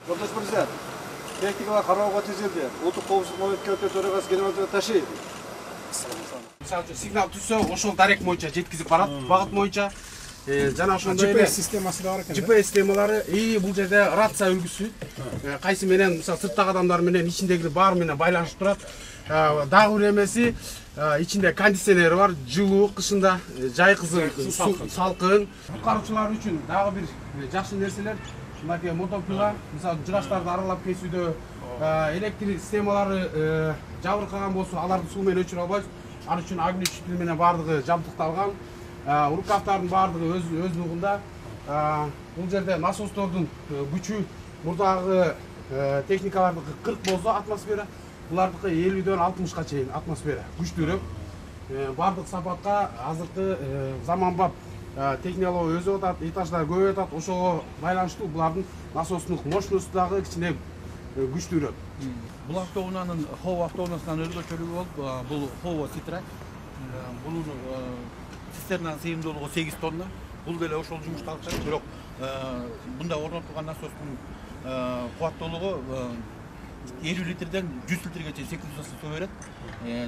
Жолдош мырза, техникалар кароого тизилди. Улуттук коопсуздук комитети төрагасы генерал Ташиев. Мисалы үчүн сигнал түшсө, ошол дарек боюнча жеткизип барат, багыт боюнча. Жана ошондой эле GPS системасы да бар экен. GPS системалары, бул жерде рация үлгүсү, кайсы менен мисалы сырттагы адамдар менен ичиндегилер баары менен байланышып турат. Дагы бир эмеси, ичинде кондиционер бар, жылуу, кышында жайкысы салкын. Куткаруучулар үчүн дагы бир жакшы нерселер, мынакей мотопила, мисалы жыгачтарды аралап кесүүдө электр системалары жабыркаган болсо, аларды суу менен өчүрө албайбыз. Ал үчүн огню очиститель менен баардыгы жабдыкталган. Рукавтардын баардыгы өз нугунда. Бул жерде насостордун күчү мурдагы техникалардыкы 40 болсо атмосфера, булардыкы 50-дөн 60-ка чейин атмосфера күчтүүрөөк. Бардык сапатка азыркы заманбап технология өзүп атат, этаждар көбөйүп атат. Ошого байланыштуу булардын насостун мощносту дагы кичине күчтүүрөөк. Бул автоунаанын Хово автоунаасынан өзгөчөлүгү болуп, бул Хово Ситра. Бунун цистернанын сыйымдуулугу 8 тонна. Бул деле ошол жумушту алып жатат, бирок мында орнотулган насостун кубаттуулугу 50 литрден 100 литрге чейин секундага суу берет.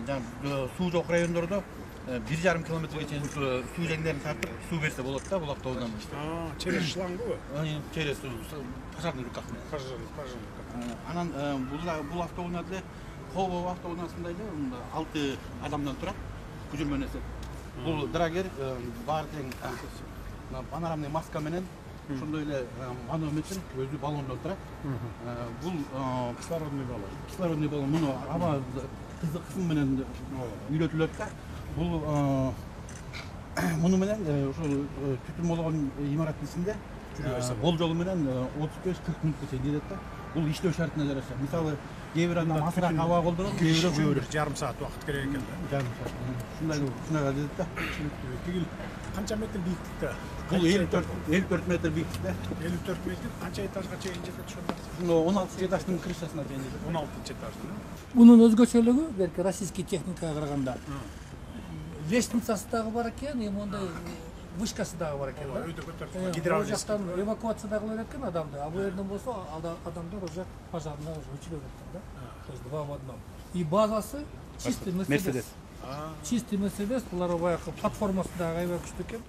Жана суу жок райондордо 1,5 километрге чейин суу жеңдерин тартып суу берсе болот да, бул автоунан. Через шлангы? Через пожарный рукавный. Анан бул автоунаада Хово автоунаасында эле 6 адамдан турат, көчүрмөнөсү. Бул драгер баары тең панорамный маска менен, ошондой эле манометр өзү баллондон турат. Бул кислородный баллон. Муну аба кысым менен үйлөтүлөт да. Бул муну менен ошол түтүн болгон имараттын ичинде болжолу менен 35-40 мүнөткө чейин жетет да. Бул иштөө шартына жараша. Мисалы, кээ бир адам азыраак аба колдонот, кээ бирөө көбүрөөк. Жарым саат убакыт керек экен да. Жарым саат. Ушундай жетет да. Тигил канча метр бийиктикте? Бул 54 метр бийиктикте. 54 метр канча этажга чейин жетет ошондо? Ошондо 16 этаждын крышасына чейин жетет. 16 этаждын. Bunun özgöçölüğü belki российский техникага караганда. Лестницасы дагы бар экен, эми ондай вышкасы дагы бар экен. Өйдө көтөрүп гидравлика. Эвакуация дагы кылат экен адамды. А бул жерден болсо адамдар уже пожарына уже өчүрөт экен да. То есть два в одном. И базасы чистый Мерседес. Чистый Мерседес, булар баягы платформасы дагы аябай күчтүү экен.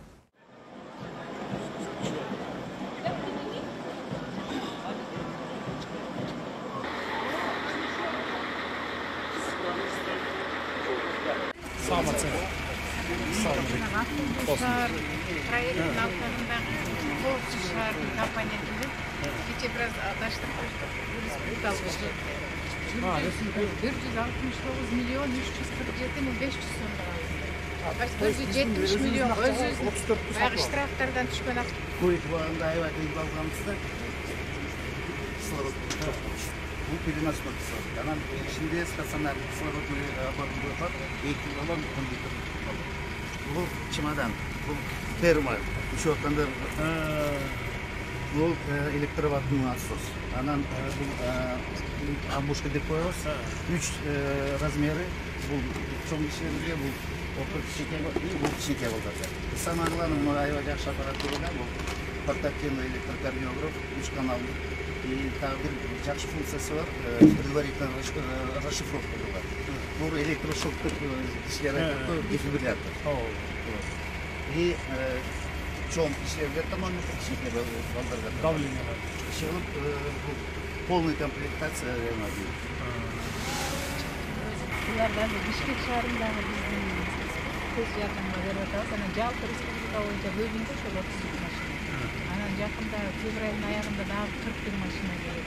Проект налогындағы қоғысы шығаратын компаниятында кеше біраз адаштық республикалық 169 миллион 347 мың 500 сомға алды. 170 миллион өз-өзін баяғы штрафтардан түшкен ақша. Көйт бағында аябай қиып алғанымызда бұл переносной кислород. Анан ішінде стационарный кислородный оборудование бар, 2 баллон кондитер. Бұл чемодан, бұл термо, еще отқандар, бұл электроватный насос. Анан бұл амбушка деп қойғыз, 3 размеры, бұл чоң ішерінде, бұл опыр кішеке бұл кішеке болды. Самое главное, аябай жақсы аппаратура, бұл портативный электрокардиограф, 3 каналды. И тағы бір жақсы функциясы бар, предварительная расшифровка бар. Бұл электрошоктық ішлер айтады, дефибриллятор. И чоң ішлерге тамамын кішеке балдарға. Давление. Шығып, полный комплектация реально. Бұлардағы Бишкек шаарындағы біздің көз жардамға беріп атабыз. Анан жалпы республика боюнча бөлүнгө ошол 32 машина. Анан жакында февралдын аягында дагы 41 машина керек.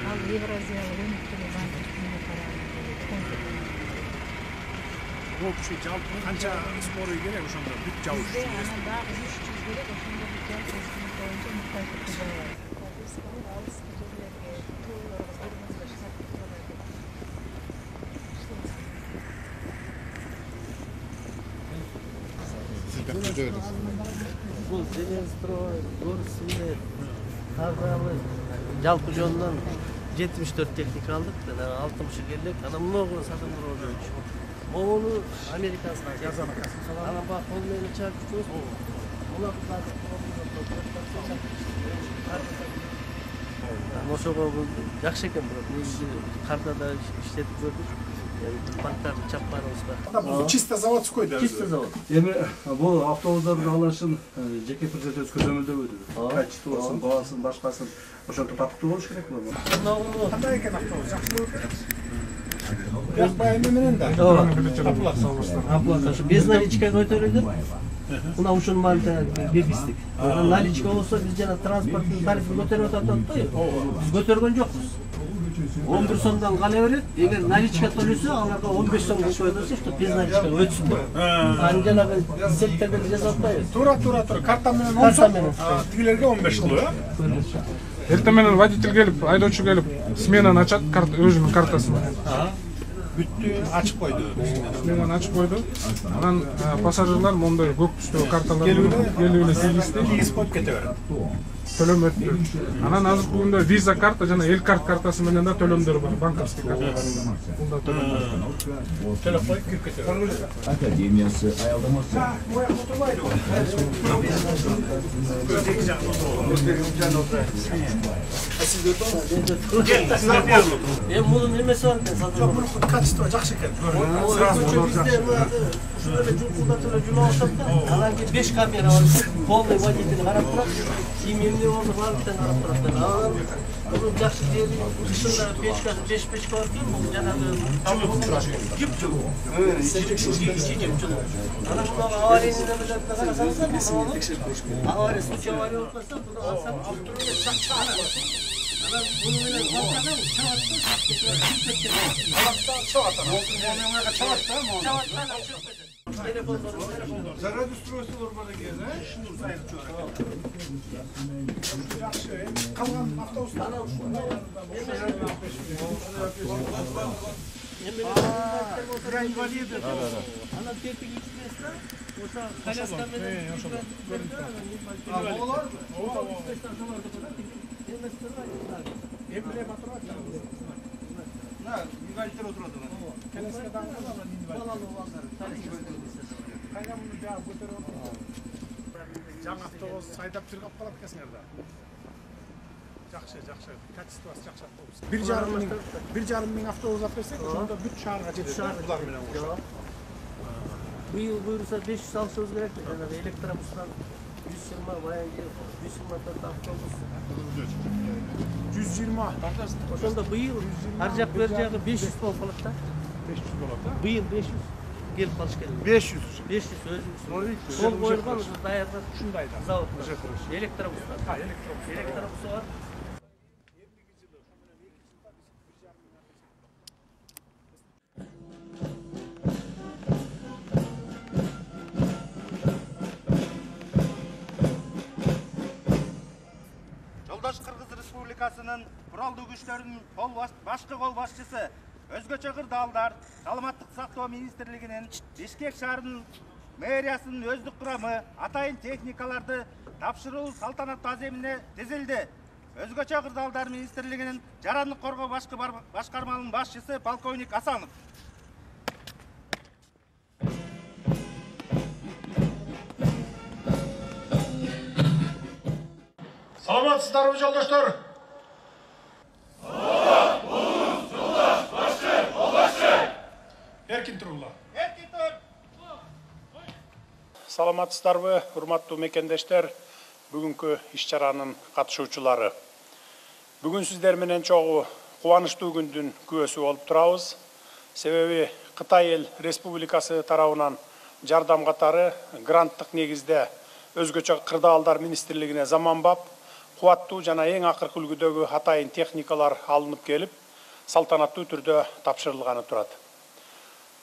Ал Евразиялык өнүктүрүү банкасына каралат. Бул киши жалпы канча спорый керек ошондо бүт жабыш. Бизде анан дагы 300 керек, ошондо бүт жалпы республика боюнча муктаждыкты жабылат. Алыс жерлерге, турларга бирмизге шарттуу Бұл Зеленстрой, Горсвет, Тазалы, жалпы жонунан 74 техника алдык, 60 келдик. Анан много сатымдар болчу. Могуну американский жазаны касса. Анан бак кол менен чакырып, муна ошого жакшы экен, бирок негизи карда да иштетип көрдүк. Банктарды чапканыбызга. Чисто заводской да. Чисто завод. Эми бул автобустардын алынышын жеке бюджет көзөмөлдөбү? Качествосун, баасын, башкасын ошентип бакыттуу болуш керек беле? Кандай экен автобус? Жакшы болуп кетет. Бирок байымы менен да. Оплата ушу без наличка көтөрүлдү. Мына ушунун маалында бепистик. Наличка болсо биз жана транспорттун тарифин көтөрүп атат да. Биз көтөргөн жокпуз. 11 сомдон кала берет. Эгер наличка төлөсө, аларга 15 сом кылып коёбуз, что без наличка өтсүн деп. Аны жанагы сеттерден жазып атпайбыз. Туура. Карта менен 10 сом. Тигилерге 15 кылуу, Эртең менен водитель келип, айдоочу келип, сменаны ачат, өзүнүн картасын. Бүттү, ачып койду. Сменаны ачып койду. Анан пассажирлар моундай көк түстөгү карталар келүүнө Кигиз коюп кете берет. төлөм өттү. Анан азыркы күндө виза карта жана эл карт картасы менен да төлөмдөр бар, банковский карталар. Бунда төлөмдөр. Төлөп коюп кирип кете берет. Академиясы аялдамасы. Мунун эмеси бар экен, Жок, бул качество жакшы экен. Ушундай эле жулкулдатып эле жулап атат да. Анан кийин 5 камера бар. Полный водитель карап турат. Ким эмне болду баардыктан карап турат. Анан бул жакшы жери кышында печкасы 5 печка бар экен. Бул жанагы жип жылуу. Анан бул аварийный немелерди карасаңыз, авария случай авария болуп калса, буну алсам анан буну менен калтырган Заряд устройстволор бар экен, жакшы. Калган автобустар инвалиды. Анан тетиги ичмес да, ошо коляска менен Эмне батырат? инвалидтер отурат. Коляскадан кайда муну жаап көтөрүп отуруп. Жаңы автобус айдап чыргап калат экенсиңер да. Жакшы. Качествосы жакшы автобус. 1,5 миң автобус алып берсек, ошондо бүт шаарга жетет. Булар менен кошо. быйыл буюрса 500 алышыбыз керек. Жанагы электробустан 120 баягы 124 автобус. 120. Ошондо быйыл ар жак бер жагы 500 болуп калат да. 500 болот да. Быйыл 500 келип калыш керек. 500. 500 өзүбүз. Сол коюлган ушу даярдап Ушундай да. завод. Электробустан. Электробусу бар. Жолдош Кыргыз Республикасынын куралдуу күчтөрүнүн башкы кол башчысы өзгөчө кырдаалдар Саламаттык сактоо министрлигинин Бишкек шаарынын мэриясынын өздүк курамы атайын техникаларды тапшыруу салтанаттуу аземине тизилди. Өзгөчө кырдаалдар министрлигинин жарандык коргоо башкы башкарманын башчысы полковник Асанов. Саламатсыздарбы жолдоштор? Эркин туруңла. Саламатсыздарбы, урматтуу мекендештер, бүгүнкү иш-чаранын катышуучулары. Бүгүн сиздер менен чогуу кубанычтуу күндүн күбөсү болуп турабыз. Себеби Кытай эл Республикасы тарабынан жардам катары гранттык негизде өзгөчө кырдаалдар министрлигине заманбап, кубаттуу жана эң акыркы үлгүдөгү атайын техникалар алынып келип, салтанаттуу түрдө тапшырылганы турат.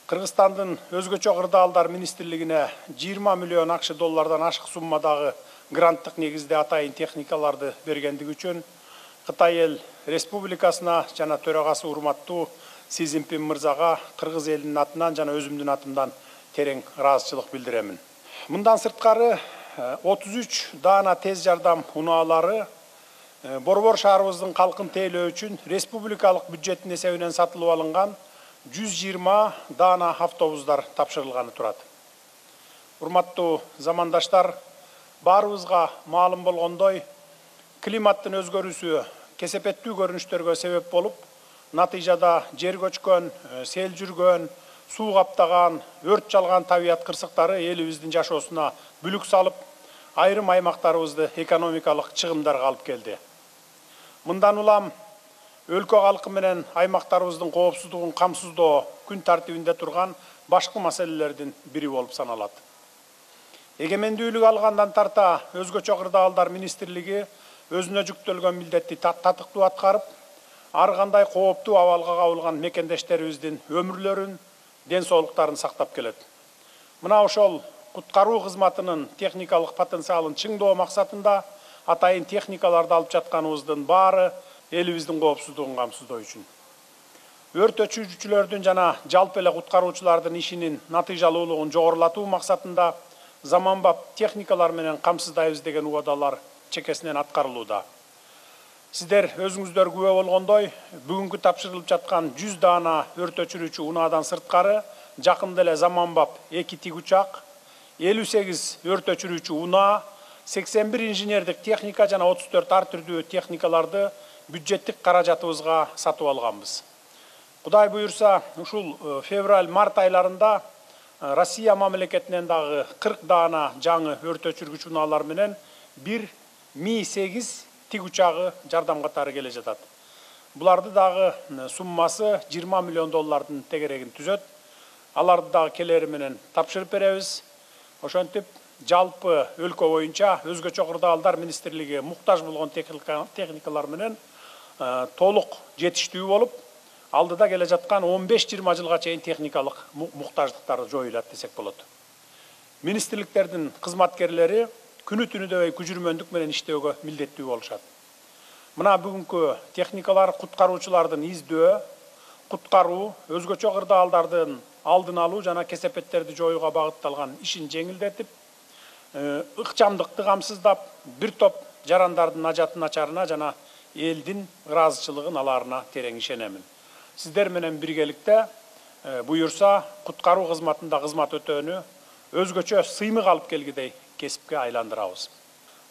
Кыргызстандын өзгөчө кырдаалдар министрлигине 20 миллион акш доллардан ашык суммадагы гранттык негизде атайын техникаларды бергендиги үчүн Кытай эл Республикасына жана төрагасы урматтуу Си Цзиньпин мырзага кыргыз элинин атынан жана өзүмдүн атымдан терең ыраазычылык билдиремин. Мындан сырткары 33 даана тез жардам унаалары Борбор шаарыбыздын калкын тейлөө үчүн республикалык бюджеттин эсебинен сатылып алынган 120 даана автобустар тапшырылганы турат. Урматтуу замандаштар, баарыбызга маалым болгондой, климаттын өзгөрүүсү кесепеттүү көрүнүштөргө себеп болуп, натыйжада жер көчкөн, сел жүргөн, суу каптаган, өрт жалган табият кырсыктары элибиздин жашоосуна бүлүк салып, айрым аймактарыбызды экономикалык чыгымдарга алып келди. Мындан улам өлкө калкы менен аймактарыбыздын коопсуздугун камсыздоо күн тартибинде турган башкы маселелердин бири болуп саналат. Эгемендүүлүк алгандан тарта өзгөчө кырдаалдар министрлиги өзүнө жүктөлгөн милдетти татыктуу аткарып, ар кандай кооптуу абалга кабылган мекендештерибиздин өмүрлөрүн, ден соолуктарын сактап келет. Мына ошол куткаруу кызматынын техникалык потенциалын чыңдоо максатында атайын техникаларды алып жатканыбыздын баары элибиздин коопсуздугун камсыздоо үчүн. Өрт өчүүчүлөрдүн жана жалпы эле куткаруучулардын ишинин натыйжалуулугун жогорулатуу максатында заманбап техникалар менен камсыздайбыз деген убадалар чекесинен аткарылууда. Сиздер өзүңүздөр күбө болгондой, бүгүнкү тапшырылып жаткан 100 даана өрт өчүрүүчү унаадан сырткары жакында эле заманбап 2 тигучак, 58 өрт өчүрүүчү унаа, 81 инженердик техника жана 34 ар түрдүү техникаларды бюджеттик каражатыбызга сатып алганбыз. Кудай буюрса, ушул февраль-март айларында Россия мамлекетинен дагы 40 даана жаңы өрт өчүргүч унаалар менен 1 Ми-8 тигучагы жардам катары келе жатат. Буларды дагы суммасы 20 миллион доллардын тегерегин түзөт. Аларды дагы келери менен тапшырып беребиз. Ошентип жалпы өлкө боюнча өзгөчө кырдаалдар министрлиги муктаж болгон техникалар менен толук жетиштүү болуп, алдыда келе жаткан 15-20 жылга чейин техникалык муктаждыктары жоюлат десек болот. Министрликтердин кызматкерлери күнү түнүдөй күжүрмөндүк менен иштөөгө милдеттүү болушат. Мына бүгүнкү техникалар куткаруучулардын издөө, куткаруу, өзгөчө кырдаалдардын алдын алуу жана кесепеттерди жоюуга багытталган ишин жеңилдетип, ыкчамдыкты камсыздап, бир топ жарандардын ажатын ачарына жана элдин ыраазычылыгын алаарына терең ишенемин. Сиздер менен биргеликте буюрса куткаруу кызматында кызмат өтөөнү өзгөчө сыймык алып келгидей кесипке айландырабыз.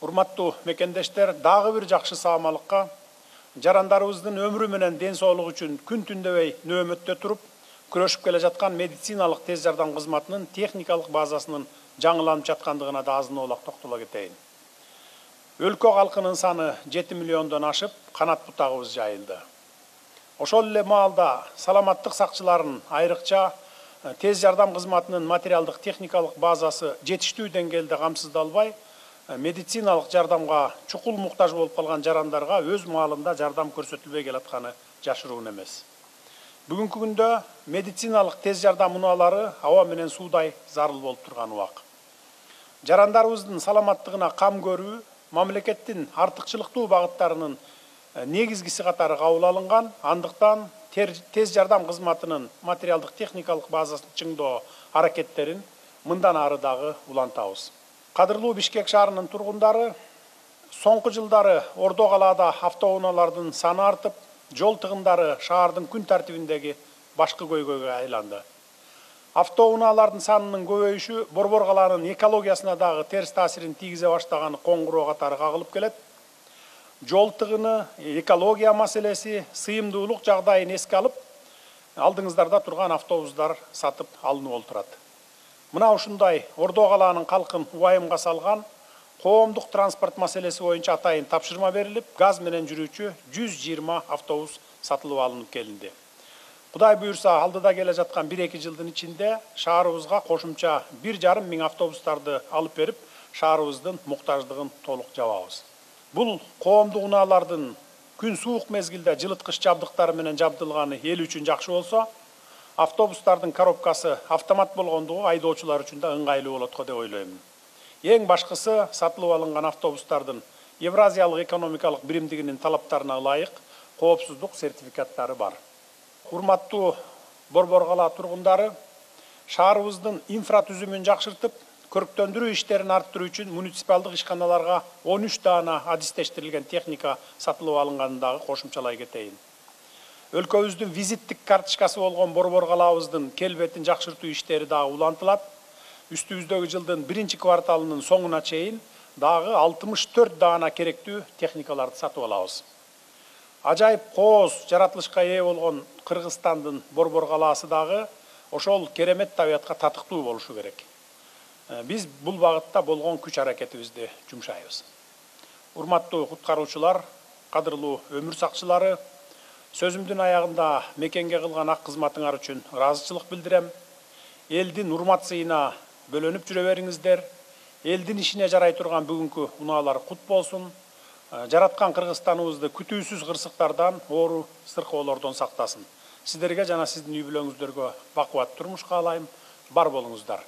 Урматтуу мекендештер, дагы бир жакшы саамалыкка жарандарыбыздын өмүрү менен ден соолугу үчүн күн түндөбөй нөөмөттө туруп күрөшүп келе жаткан медициналык тез жардам кызматынын техникалык базасынын жаңыланып жаткандыгына да азын-оолак токтоло кетейин. Өлкө калкынын саны 7 миллиондон ашып, канат бутагыбыз жайылды. Ошол эле маалда саламаттык сакчыларын айрыкча тез жардам кызматынын материалдык техникалык базасы жетиштүү деңгээлде камсыздалбай, медициналык жардамга чукул муктаж болуп калган жарандарга өз маалында жардам көрсөтүлбөй келатканы жашыруун эмес. Бүгүнкү күндө медициналык тез жардам унаалары аба менен суудай зарыл болуп турган убак. Жарандарыбыздын саламаттыгына кам көрүү мамлекеттин артыкчылыктуу багыттарынын негизгиси катары кабыл алынган, андыктан тез жардам кызматынын материалдык техникалык базасын чыңдоо аракеттерин мындан ары дагы улантабыз. Кадырлуу Бишкек шаарынын тургундары соңку жылдары Ордо калаада автоунаалардын саны артып, жол тыгындары шаардын күн тартибиндеги башкы көйгөйгө айланды. Автоунаалардын санынын көбөйүшү Борбор калаанын экологиясына дагы терс таасирин тийгизе баштаганы коңгуроо катары кагылып келет. Жол тыгыны, экология маселеси, сыйымдуулук жагдайын эске алып, алдыңыздарда турган автобустар сатып алынып олтурат. Мына ушундай Ордо калаанын калкын убайымга салган коомдук транспорт маселеси боюнча атайын тапшырма берилип, газ менен жүрүүчү 120 автобус сатылып алынып келинди. Кудай буюрса, алдыда келе жаткан 1-2 жылдын ичинде шаарыбызга кошумча 1,5 миң автобустарды алып берип, шаарыбыздын муктаждыгын толук жабабыз. Бул коомдук унаалардын күн суук мезгилде жылыткыч жабдыктары менен жабдылганы эл үчүн жакшы болсо, автобустардын коробкасы автомат болгондугу айдоочулар үчүн да ыңгайлуу болот го деп ойлоймун. Эң башкысы сатылып алынган автобустардын Евразиялык экономикалык биримдигинин талаптарына ылайык коопсуздук сертификаттары бар. Урматтуу Борбор кала тургундары, шаарыбыздын инфратүзүмүн жакшыртып, көрктөндүрүү иштерин арттыруу үчүн муниципалдык ишканаларга 13 даана адистештирилген техника сатылып алынганын дагы кошумчалай кетейин. Өлкөбүздүн визиттик карточкасы болгон Борбор калабыздын келбетин жакшыртуу иштери дагы улантылат. Үстүбүздөгү жылдын 1-чи кварталынын соңуна чейин дагы 64 даана керектүү техникаларды сатып алабыз. Ажайып кооз жаратылышка ээ болгон Кыргызстандын Борбор калаасы дагы ошол керемет табиятка татыктуу болушу керек. Биз бул багытта болгон күч аракетибизди жумшайбыз. Урматтуу куткаруучулар, кадырлуу өмүр сакчылары, сөзүмдүн аягында мекенге кылган ак кызматыңар үчүн ыраазычылык билдирем. Элдин урмат сыйына бөлөнүп жүрө бериңиздер. Элдин ишине жарай турган бүгүнкү унаалар кут болсун. Жараткан Кыргызстаныбызды күтүүсүз кырсыктардан, оору сыркоолордон сактасын. Сиздерге жана сиздин үй бүлөңүздөргө бакубат турмуш каалайм. Бар болуңуздар.